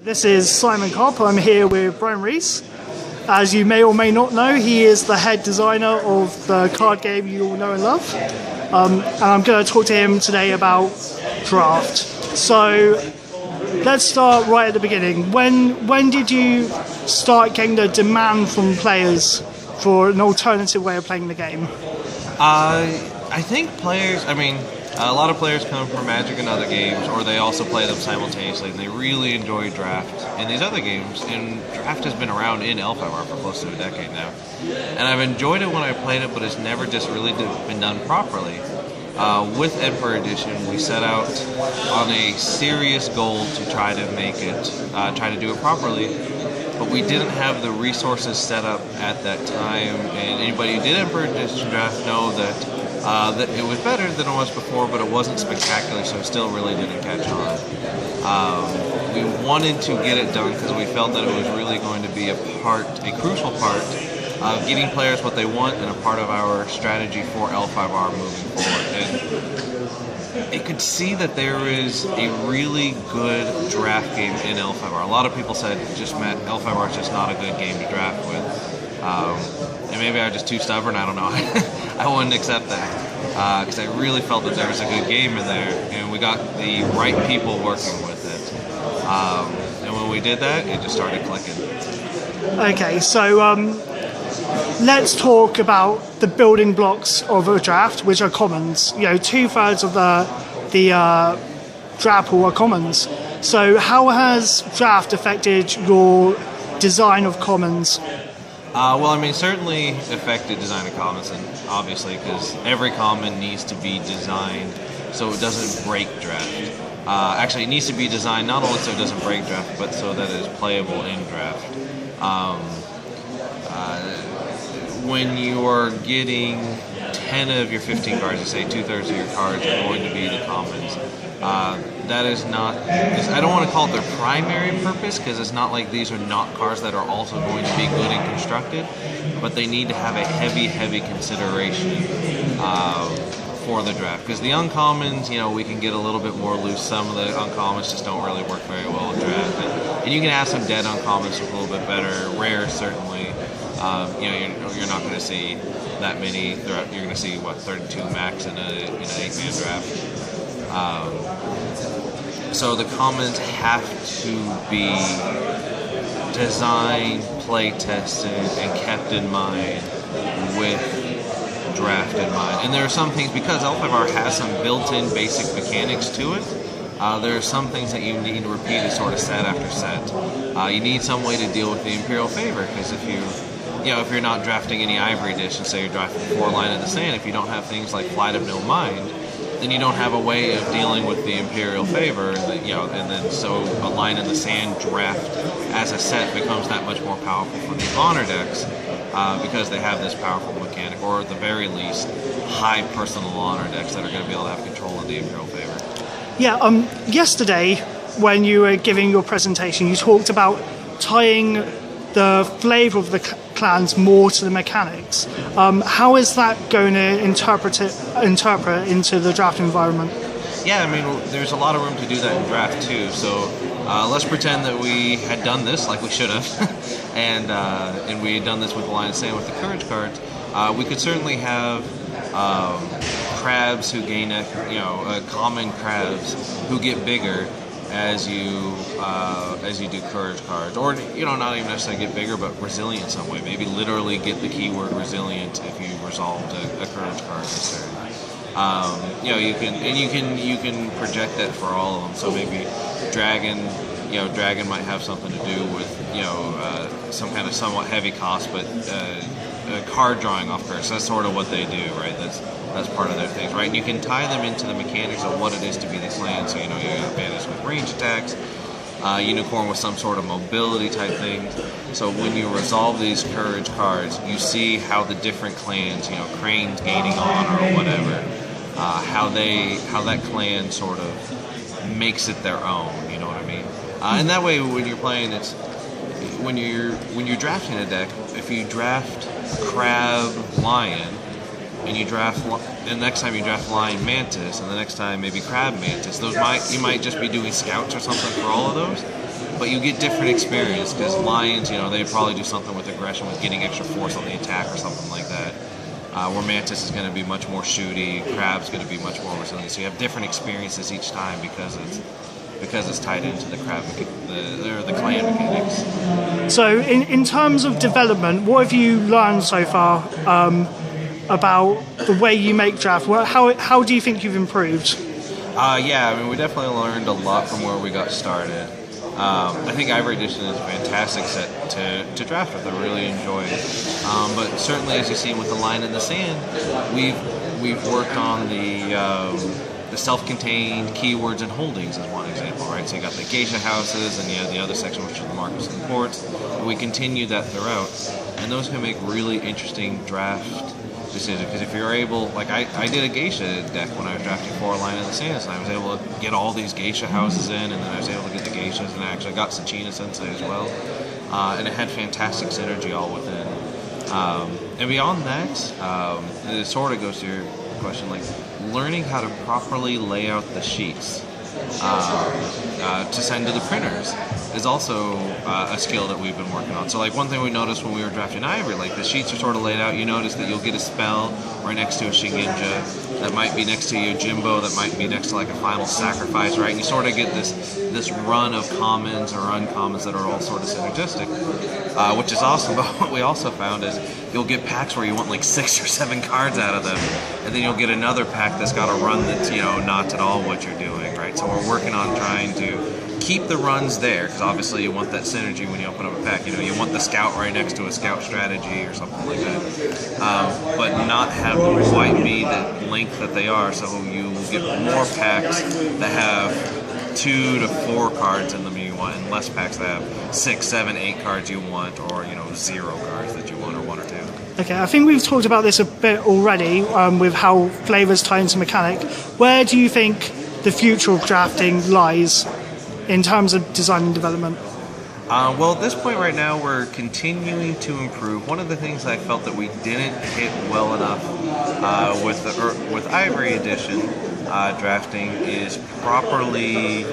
This is Simon Cobb. I'm here with Bryan Reese. As you may or may not know, he is the head designer of the card game you all know and love. And I'm going to talk to him today about Draft. So let's start right at the beginning. When did you start getting the demand from players for an alternative way of playing the game? I think players, a lot of players come from Magic and other games, or they also play them simultaneously, and they really enjoy Draft in these other games. And Draft has been around in L5R for close to a decade now. And I've enjoyed it when I played it, but it's never just really been done properly. With Emperor Edition, we set out on a serious goal to try to make it, try to do it properly, but we didn't have the resources set up at that time. And anybody who did Emperor Edition Draft know that it was better than it was before, but it wasn't spectacular, so it still really didn't catch on. We wanted to get it done because we felt that it was really going to be a crucial part of getting players what they want and a part of our strategy for L5R moving forward. And it could see that there is a really good draft game in L5R. A lot of people said, Matt, L5R is just not a good game to draft with. And maybe I was just too stubborn, I don't know. I wouldn't accept that because I really felt that there was a good game in there, and we got the right people working with it. And when we did that, it just started clicking. Okay, so let's talk about the building blocks of a draft, which are commons. 2/3 of the draft pool are commons. So how has draft affected your design of commons? Certainly affected design of commons, and obviously, because every common needs to be designed so it doesn't break draft. Actually, it needs to be designed not only so it doesn't break draft, but so that it is playable in draft. When you are getting 10 of your 15 cards, you say 2/3 of your cards are going to be the commons. That is not, I don't want to call it their primary purpose, because it's not like these are not cards that are also going to be good and constructed, but they need to have a heavy consideration for the draft. Because the uncommons, we can get a little bit more loose. Some of the uncommons just don't really work very well in draft. And you can have some dead uncommons with a little bit better. Rare, certainly. You're not going to see that many. You're going to see, 32 max in an 8-man draft. So the commons have to be designed, play tested, and kept in mind with draft in mind. And there are some things, because L5R has some built-in basic mechanics to it, there are some things that you need to repeat as sort of set after set. You need some way to deal with the Imperial Favor, because if you're not drafting any Ivory Edition, say you're drafting 4 Line in the Sand, if you don't have things like Flight of No Mind, then you don't have a way of dealing with the Imperial Favor, and then so a Line in the Sand draft as a set becomes that much more powerful for the Honor decks because they have this powerful mechanic, or at the very least, high personal honor decks that are going to be able to have control of the Imperial Favor. Yeah, yesterday when you were giving your presentation, you talked about tying the flavor of the clans more to the mechanics. How is that going to interpret into the draft environment? Yeah, there's a lot of room to do that in draft too. So let's pretend that we had done this like we should have, and we had done this with the Line of Sand with the Courage cards. We could certainly have crabs who gain common crabs who get bigger as you do Courage cards, or not even necessarily get bigger, but resilient in some way. Maybe literally get the keyword resilient if you resolved a Courage card necessarily. You can project that for all of them. So maybe Dragon might have something to do with some kind of somewhat heavy cost, but card drawing off cards. That's sort of what they do, right? That's part of their things, right? And you can tie them into the mechanics of what it is to be these lands. So you got Bandits with range attacks, Unicorn with some sort of mobility type thing. So when you resolve these Courage cards, you see how the different clans, Crane's gaining honor or whatever, how that clan sort of makes it their own. You know what I mean? And that way, when you're playing, when you're drafting a deck, if you draft Crab Lion, and you draft, and the next time you draft Lion Mantis, and the next time maybe Crab Mantis, you might just be doing scouts or something for all of those. but you get different experience because lions, they probably do something with aggression, with getting extra force on the attack or something like that. Where mantis is going to be much more shooty, crab's going to be much more resilient. So you have different experiences each time because it's tied into the crab, the clan mechanics. So in terms of development, what have you learned so far about the way you make draft? How do you think you've improved? We definitely learned a lot from where we got started. I think Ivory Edition is a fantastic set to draft with. I really enjoy it. But certainly, as you've seen with the line in the sand, we've worked on the self-contained keywords and holdings as one example, right? So you got the geisha houses, and you have the other section, which is the markers and ports. And we continue that throughout, and those can make really interesting draft decisions. Because if you're able, like I did a geisha deck when I was drafting for a line in the sands, and I was able to get all these geisha houses in, and then I was able to get the geishas, and I actually got Sachina Sensei as well, and it had fantastic synergy all within. And beyond that, it sort of goes to your question, like learning how to properly lay out the sheets to send to the printers is also a skill that we've been working on. So like one thing we noticed when we were drafting Ivory, like the sheets are sort of laid out, you notice that you'll get a spell right next to a Shingenja, that might be next to your Jimbo, that might be next to like a final sacrifice, right? And you sort of get this run of commons or uncommons that are all sort of synergistic, which is awesome. But what we also found is you'll get packs where you want like 6 or 7 cards out of them, and then you'll get another pack that's got a run that's, not at all what you're doing, right? So we're working on trying to keep the runs there, because obviously you want that synergy when you open up a pack. You want the scout right next to a scout strategy or something like that, but not have them quite be the length that they are, so you will get more packs that have 2 to 4 cards in them you want, and less packs that have 6, 7, 8 cards you want, or 0 cards that you want, or 1 or 2. Okay, I think we've talked about this a bit already with how flavors tie into mechanic. Where do you think the future of drafting lies in terms of design and development? Well, at this point right now, we're continuing to improve. One of the things I felt that we didn't hit well enough with Ivory Edition drafting is properly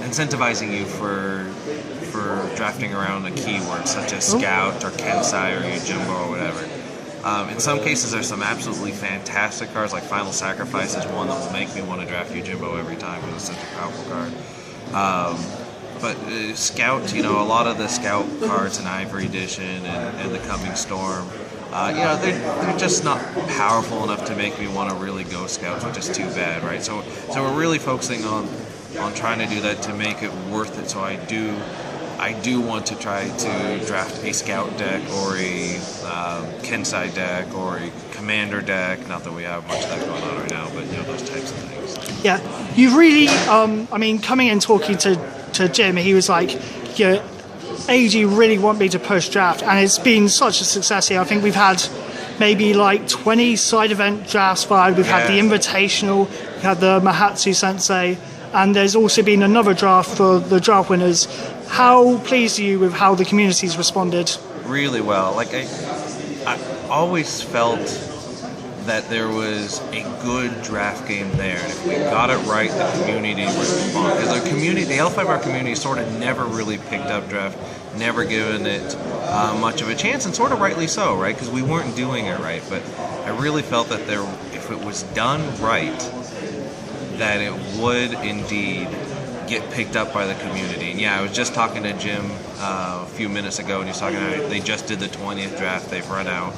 incentivizing you for drafting around a keyword such as Scout or Kensai or Yojimbo or whatever. In some cases, there's some absolutely fantastic cards, like Final Sacrifice is one that will make me want to draft Yojimbo every time because it's such a powerful card. But Scout, a lot of the Scout cards in Ivory Edition and the Coming Storm, they're just not powerful enough to make me want to really go Scouts, which is too bad, right? So we're really focusing on trying to do that to make it worth it. So I do want to try to draft a Scout deck or a Kensai deck or a Commander deck. Not that we have much of that going on right now, but those types of things. Yeah, you've really, coming and talking to Jim, he was like, AEG really want me to push draft, and it's been such a success here. I think we've had maybe like 20 side event drafts fired. We've had the Invitational, we've had the Mahatsu Sensei, and there's also been another draft for the draft winners. How pleased are you with how the community's responded? Really well. Like I always felt that there was a good draft game there, and if we got it right, the community would respond. Because the L5R community sort of never really picked up draft, never given it much of a chance, and sort of rightly so, right? Because we weren't doing it right. But I really felt that if it was done right, that it would indeed get picked up by the community. And I was just talking to Jim a few minutes ago, and he was talking about they just did the 20th draft. They've run out,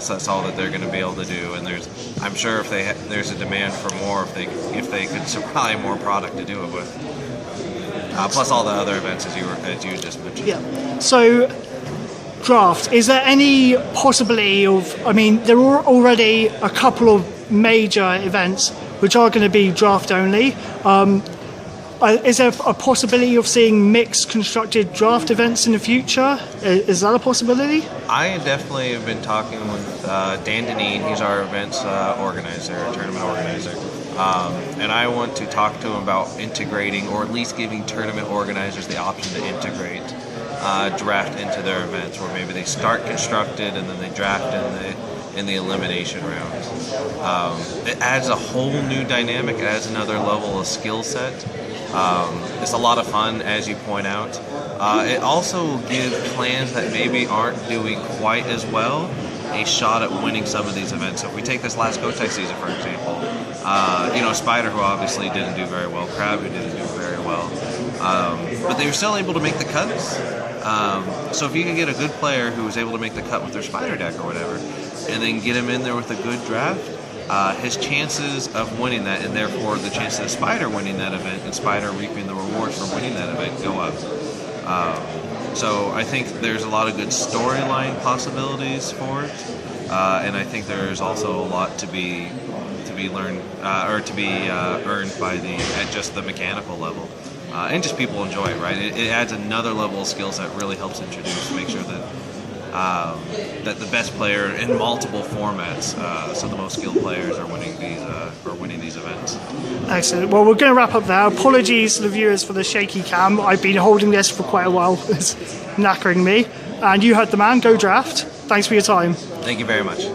so that's all that they're going to be able to do. And I'm sure if there's a demand for more, if they could supply more product to do it with. Plus all the other events as you just mentioned. Yeah. So draft. Is there any possibility of? There are already a couple of major events which are going to be draft only. Is there a possibility of seeing mixed constructed draft events in the future? Is that a possibility? I definitely have been talking with Dan Deneen. He's our events tournament organizer. And I want to talk to him about integrating, or at least giving tournament organizers the option to integrate draft into their events, where maybe they start constructed and then they draft in the elimination round. It adds a whole new dynamic. It adds another level of skill set. It's a lot of fun, as you point out. It also gives clans that maybe aren't doing quite as well a shot at winning some of these events. So if we take this last Gotek season, for example, Spider, who obviously didn't do very well, Crab, who didn't do very well, but they were still able to make the cuts. So if you can get a good player who was able to make the cut with their Spider deck or whatever, and then get him in there with a good draft, his chances of winning that, and therefore the chances of Spider winning that event and Spider reaping the rewards for winning that event, go up. So I think there's a lot of good storyline possibilities for it, and I think there's also a lot to be learned or to be earned by at just the mechanical level, and just people enjoy it. Right, it adds another level of skills that really helps introduce, make sure that that the best player in multiple formats, so the most skilled players are winning these events. Excellent. Well, we're going to wrap up there. Apologies to the viewers for the shaky cam. I've been holding this for quite a while. It's knackering me. And you heard the man. Go draft. Thanks for your time. Thank you very much.